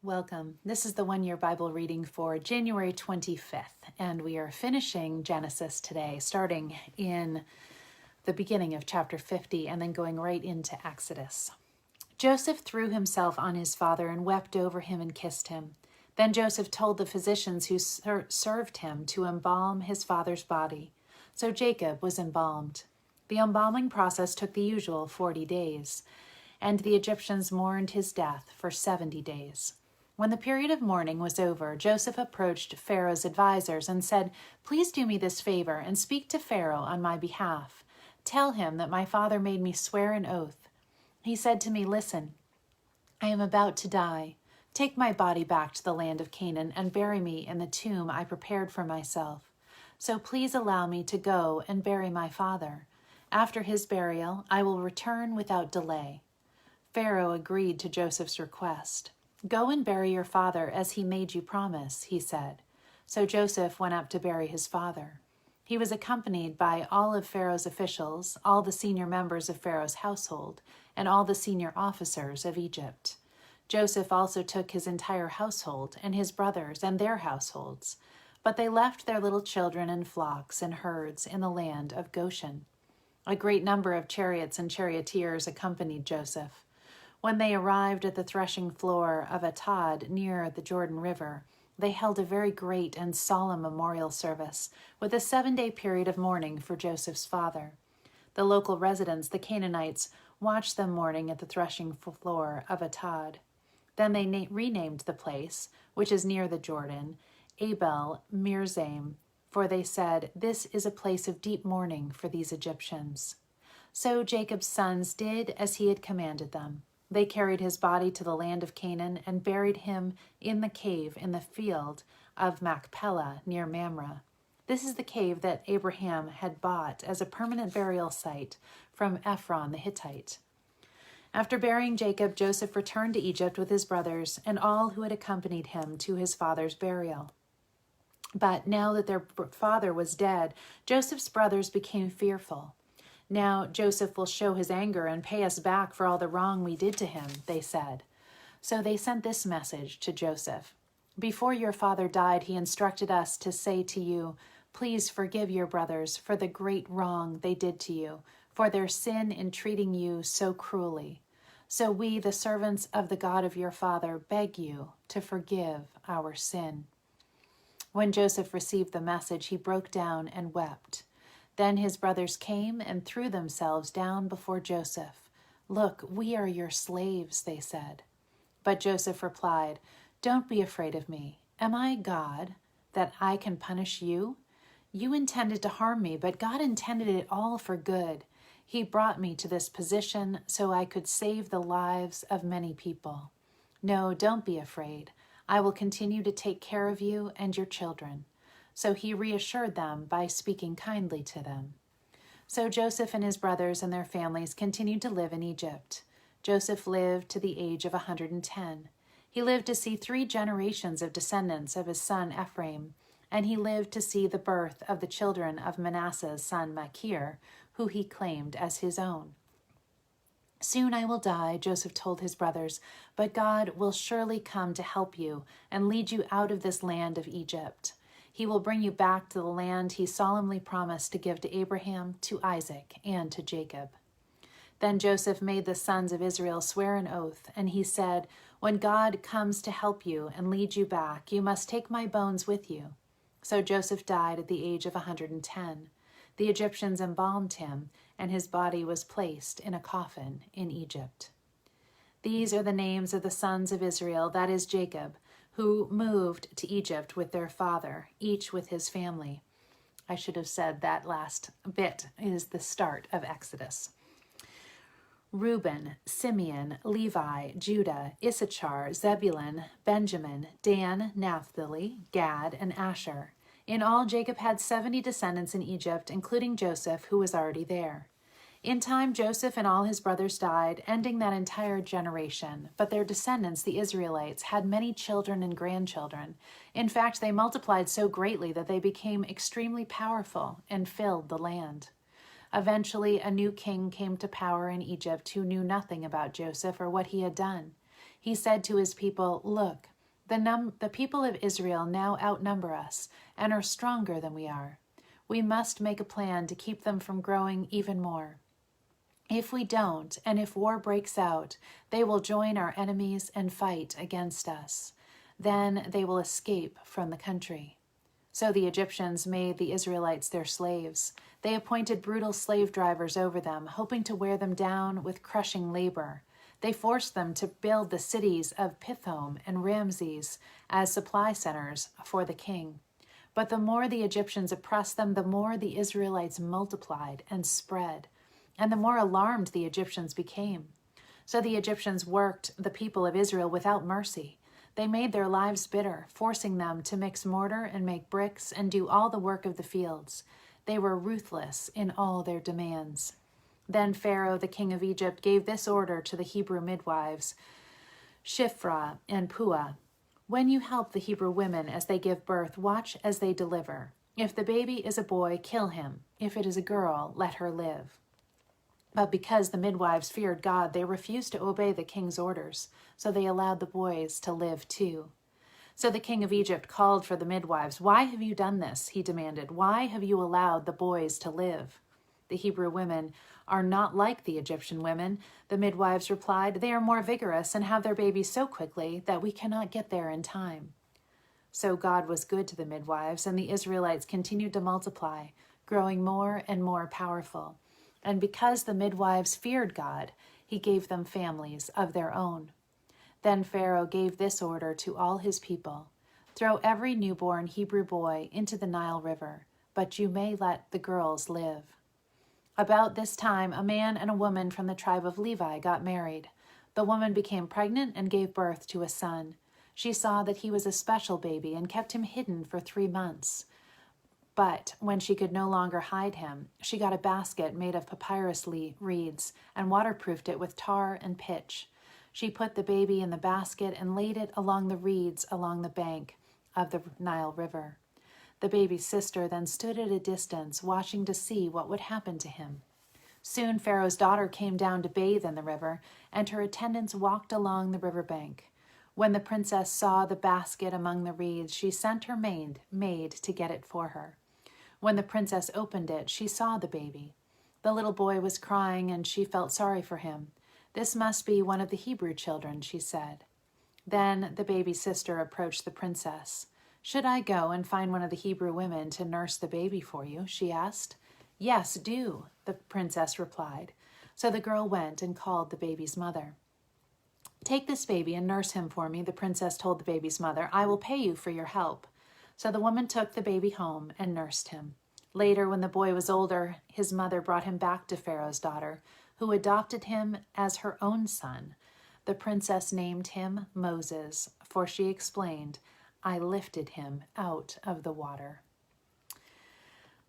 Welcome. This is the one-year Bible reading for January 25th, and we are finishing Genesis today, starting in the beginning of chapter 50 and then going right into Exodus. Joseph threw himself on his father and wept over him and kissed him. Then Joseph told the physicians who served him to embalm his father's body. So Jacob was embalmed. The embalming process took the usual 40 days, and the Egyptians mourned his death for 70 days. When the period of mourning was over, Joseph approached Pharaoh's advisors and said, "Please do me this favor and speak to Pharaoh on my behalf. Tell him that my father made me swear an oath. He said to me, 'Listen, I am about to die. Take my body back to the land of Canaan and bury me in the tomb I prepared for myself. So please allow me to go and bury my father. After his burial, I will return without delay.' Pharaoh agreed to Joseph's request. 'Go and bury your father as he made you promise,' he said. So Joseph went up to bury his father. He was accompanied by all of Pharaoh's officials, all the senior members of Pharaoh's household, and all the senior officers of Egypt. Joseph also took his entire household and his brothers and their households, but they left their little children and flocks and herds in the land of Goshen. A great number of chariots and charioteers accompanied Joseph. When they arrived at the threshing floor of Atad near the Jordan River, they held a very great and solemn memorial service with a 7-day period of mourning for Joseph's father. The local residents, the Canaanites, watched them mourning at the threshing floor of Atad. Then they renamed the place, which is near the Jordan, Abel Mizraim, for they said, 'This is a place of deep mourning for these Egyptians.' So Jacob's sons did as he had commanded them. They carried his body to the land of Canaan and buried him in the cave in the field of Machpelah near Mamre. This is the cave that Abraham had bought as a permanent burial site from Ephron the Hittite. After burying Jacob, Joseph returned to Egypt with his brothers and all who had accompanied him to his father's burial. But now that their father was dead, Joseph's brothers became fearful. 'Now Joseph will show his anger and pay us back for all the wrong we did to him,' they said. So they sent this message to Joseph. 'Before your father died, he instructed us to say to you, please forgive your brothers for the great wrong they did to you, for their sin in treating you so cruelly. So we, the servants of the God of your father, beg you to forgive our sin.' When Joseph received the message, he broke down and wept. Then his brothers came and threw themselves down before Joseph. 'Look, we are your slaves,' they said. But Joseph replied, 'Don't be afraid of me. Am I God that I can punish you? You intended to harm me, but God intended it all for good. He brought me to this position so I could save the lives of many people. No, don't be afraid. I will continue to take care of you and your children.' So he reassured them by speaking kindly to them. So Joseph and his brothers and their families continued to live in Egypt. Joseph lived to the age of 110. He lived to see 3 generations of descendants of his son Ephraim, and he lived to see the birth of the children of Manasseh's son Machir, who he claimed as his own. 'Soon I will die,' Joseph told his brothers, 'but God will surely come to help you and lead you out of this land of Egypt. He will bring you back to the land he solemnly promised to give to Abraham, to Isaac, and to Jacob.' Then Joseph made the sons of Israel swear an oath, and he said, 'When God comes to help you and lead you back, you must take my bones with you.' So Joseph died at the age of 110. The Egyptians embalmed him, and his body was placed in a coffin in Egypt. These are the names of the sons of Israel, that is Jacob, who moved to Egypt with their father, each with his family." I should have said that last bit is the start of Exodus. Reuben, Simeon, Levi, Judah, Issachar, Zebulun, Benjamin, Dan, Naphtali, Gad, and Asher. In all, Jacob had 70 descendants in Egypt, including Joseph, who was already there. In time, Joseph and all his brothers died, ending that entire generation. But their descendants, the Israelites, had many children and grandchildren. In fact, they multiplied so greatly that they became extremely powerful and filled the land. Eventually, a new king came to power in Egypt who knew nothing about Joseph or what he had done. He said to his people, "Look, The people of Israel now outnumber us and are stronger than we are. We must make a plan to keep them from growing even more. If we don't, and if war breaks out, they will join our enemies and fight against us. Then they will escape from the country." So the Egyptians made the Israelites their slaves. They appointed brutal slave drivers over them, hoping to wear them down with crushing labor. They forced them to build the cities of Pithom and Ramses as supply centers for the king. But the more the Egyptians oppressed them, the more the Israelites multiplied and spread, and the more alarmed the Egyptians became. So the Egyptians worked the people of Israel without mercy. They made their lives bitter, forcing them to mix mortar and make bricks and do all the work of the fields. They were ruthless in all their demands. Then Pharaoh, the king of Egypt, gave this order to the Hebrew midwives, Shiphrah and Puah: "When you help the Hebrew women as they give birth, watch as they deliver. If the baby is a boy, kill him. If it is a girl, let her live." But because the midwives feared God, they refused to obey the king's orders, so they allowed the boys to live too. So the king of Egypt called for the midwives. "Why have you done this?" he demanded. "Why have you allowed the boys to live?" "The Hebrew women are not like the Egyptian women," the midwives replied. "They are more vigorous and have their babies so quickly that we cannot get there in time." So God was good to the midwives, and the Israelites continued to multiply, growing more and more powerful. And because the midwives feared God, he gave them families of their own. Then Pharaoh gave this order to all his people: "Throw every newborn Hebrew boy into the Nile River, but you may let the girls live." About this time, a man and a woman from the tribe of Levi got married. The woman became pregnant and gave birth to a son. She saw that he was a special baby and kept him hidden for 3 months. But when she could no longer hide him, she got a basket made of papyrus reeds and waterproofed it with tar and pitch. She put the baby in the basket and laid it along the reeds along the bank of the Nile River. The baby's sister then stood at a distance, watching to see what would happen to him. Soon Pharaoh's daughter came down to bathe in the river, and her attendants walked along the riverbank. When the princess saw the basket among the reeds, she sent her maid to get it for her. When the princess opened it, she saw the baby. The little boy was crying, and she felt sorry for him. "This must be one of the Hebrew children," she said. Then the baby's sister approached the princess. "Should I go and find one of the Hebrew women to nurse the baby for you?" she asked. "Yes, do," the princess replied. So the girl went and called the baby's mother. "Take this baby and nurse him for me," the princess told the baby's mother. "I will pay you for your help." So the woman took the baby home and nursed him. Later, when the boy was older, his mother brought him back to Pharaoh's daughter, who adopted him as her own son. The princess named him Moses, for she explained, "I lifted him out of the water."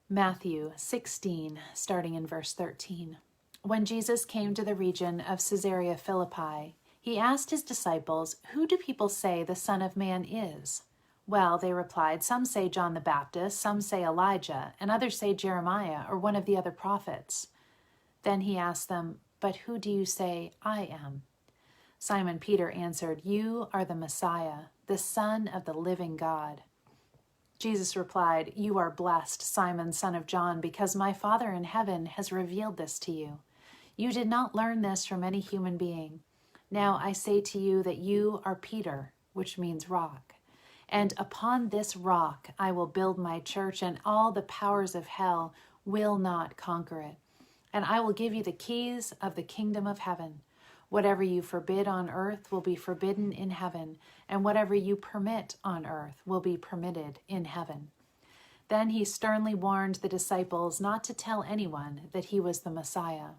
Matthew 16, starting in verse 13. When Jesus came to the region of Caesarea Philippi, he asked his disciples, "Who do people say the Son of Man is?" "Well," they replied, "some say John the Baptist, some say Elijah, and others say Jeremiah or one of the other prophets." Then he asked them, "But who do you say I am?" Simon Peter answered, "You are the Messiah, the Son of the living God." Jesus replied, "You are blessed, Simon, son of John, because my Father in heaven has revealed this to you. You did not learn this from any human being. Now I say to you that you are Peter, which means rock. And upon this rock I will build my church, and all the powers of hell will not conquer it. And I will give you the keys of the kingdom of heaven. Whatever you forbid on earth will be forbidden in heaven, and whatever you permit on earth will be permitted in heaven." Then he sternly warned the disciples not to tell anyone that he was the Messiah.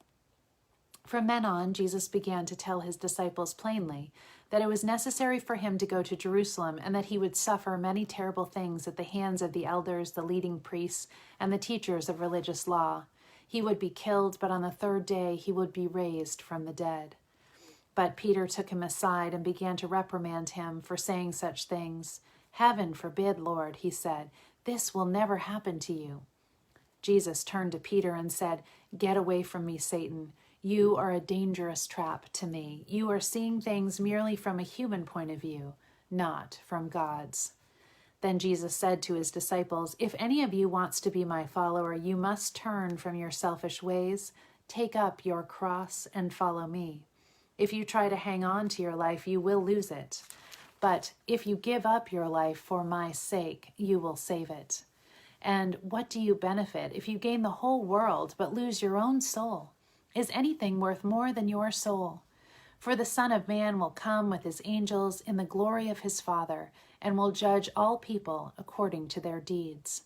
From then on, Jesus began to tell his disciples plainly that it was necessary for him to go to Jerusalem and that he would suffer many terrible things at the hands of the elders, the leading priests, and the teachers of religious law. He would be killed, but on the 3rd day he would be raised from the dead. But Peter took him aside and began to reprimand him for saying such things. "Heaven forbid, Lord," he said, "this will never happen to you." Jesus turned to Peter and said, "Get away from me, Satan. You are a dangerous trap to me. You are seeing things merely from a human point of view, not from God's." Then Jesus said to his disciples, "If any of you wants to be my follower, you must turn from your selfish ways, take up your cross, and follow me. If you try to hang on to your life, you will lose it. But if you give up your life for my sake, you will save it. And what do you benefit if you gain the whole world but lose your own soul? Is anything worth more than your soul? For the Son of Man will come with his angels in the glory of his Father, and will judge all people according to their deeds.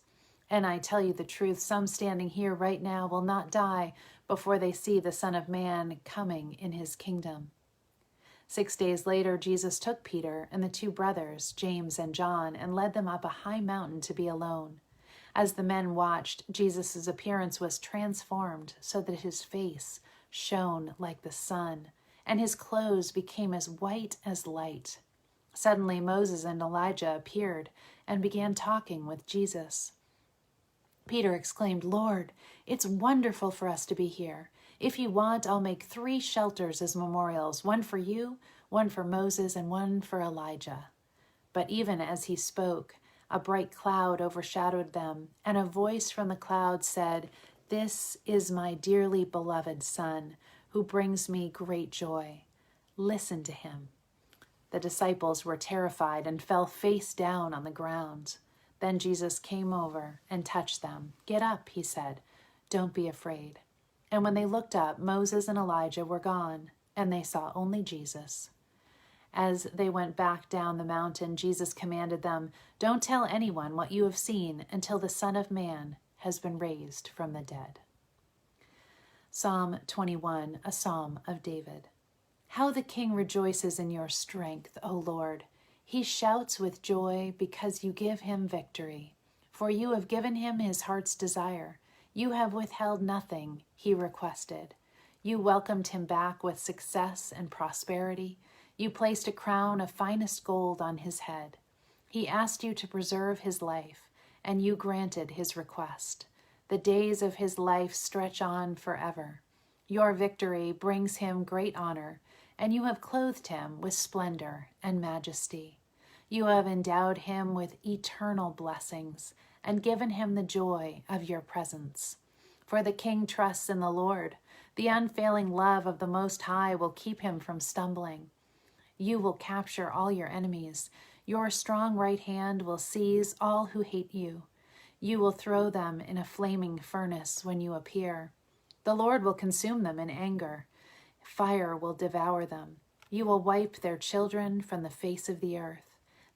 And I tell you the truth, some standing here right now will not die before they see the Son of Man coming in his kingdom." 6 days later, Jesus took Peter and the 2 brothers, James and John, and led them up a high mountain to be alone. As the men watched, Jesus' appearance was transformed so that his face shone like the sun, and his clothes became as white as light. Suddenly Moses and Elijah appeared and began talking with Jesus. Peter exclaimed, "Lord, it's wonderful for us to be here. If you want, I'll make 3 shelters as memorials, one for you, one for Moses, and one for Elijah." But even as he spoke, a bright cloud overshadowed them, and a voice from the cloud said, "This is my dearly beloved Son, who brings me great joy. Listen to him." The disciples were terrified and fell face down on the ground. Then Jesus came over and touched them. "Get up," he said. "Don't be afraid." And when they looked up, Moses and Elijah were gone, and they saw only Jesus. As they went back down the mountain, Jesus commanded them, "Don't tell anyone what you have seen until the Son of Man has been raised from the dead." Psalm 21, a psalm of David. How the king rejoices in your strength, O Lord. He shouts with joy because you give him victory. For you have given him his heart's desire. You have withheld nothing he requested. You welcomed him back with success and prosperity. You placed a crown of finest gold on his head. He asked you to preserve his life, and you granted his request. The days of his life stretch on forever. Your victory brings him great honor, and you have clothed him with splendor and majesty. You have endowed him with eternal blessings and given him the joy of your presence. For the king trusts in the Lord. The unfailing love of the Most High will keep him from stumbling. You will capture all your enemies. Your strong right hand will seize all who hate you. You will throw them in a flaming furnace when you appear. The Lord will consume them in anger. Fire will devour them. You will wipe their children from the face of the earth.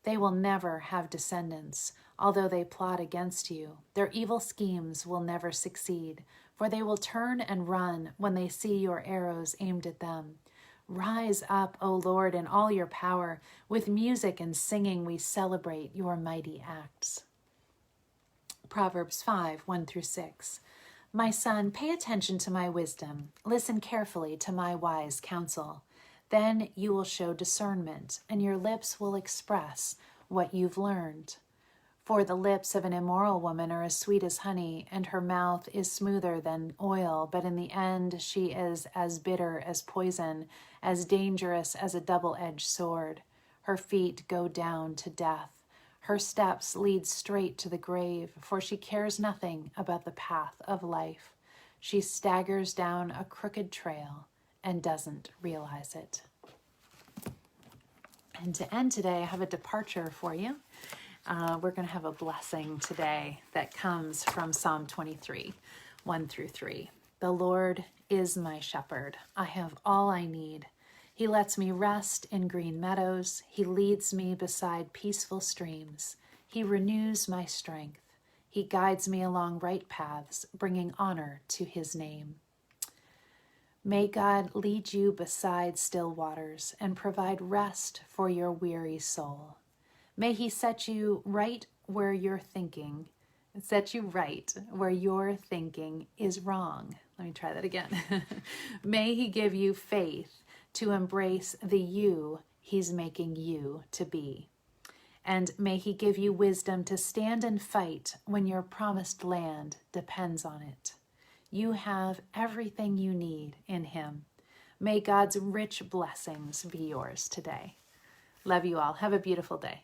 They will never have descendants, although they plot against you. Their evil schemes will never succeed, for they will turn and run when they see your arrows aimed at them. Rise up, O Lord, in all your power. With music and singing we celebrate your mighty acts. Proverbs 5, 1-6. My son, pay attention to my wisdom. Listen carefully to my wise counsel. Then you will show discernment, and your lips will express what you've learned. For the lips of an immoral woman are as sweet as honey, and her mouth is smoother than oil, but in the end she is as bitter as poison, as dangerous as a double-edged sword. Her feet go down to death. Her steps lead straight to the grave, for she cares nothing about the path of life. She staggers down a crooked trail and doesn't realize it. And to end today, I have a departure for you. We're going to have a blessing today that comes from Psalm 23, 1-3. The Lord is my shepherd. I have all I need. He lets me rest in green meadows. He leads me beside peaceful streams. He renews my strength. He guides me along right paths, bringing honor to his name. May God lead you beside still waters and provide rest for your weary soul. May he set you right where you're thinking. Set you right where your thinking is wrong. Let me try that again. May he give you faith to embrace the you he's making you to be. And may he give you wisdom to stand and fight when your promised land depends on it. You have everything you need in him. May God's rich blessings be yours today. Love you all. Have a beautiful day.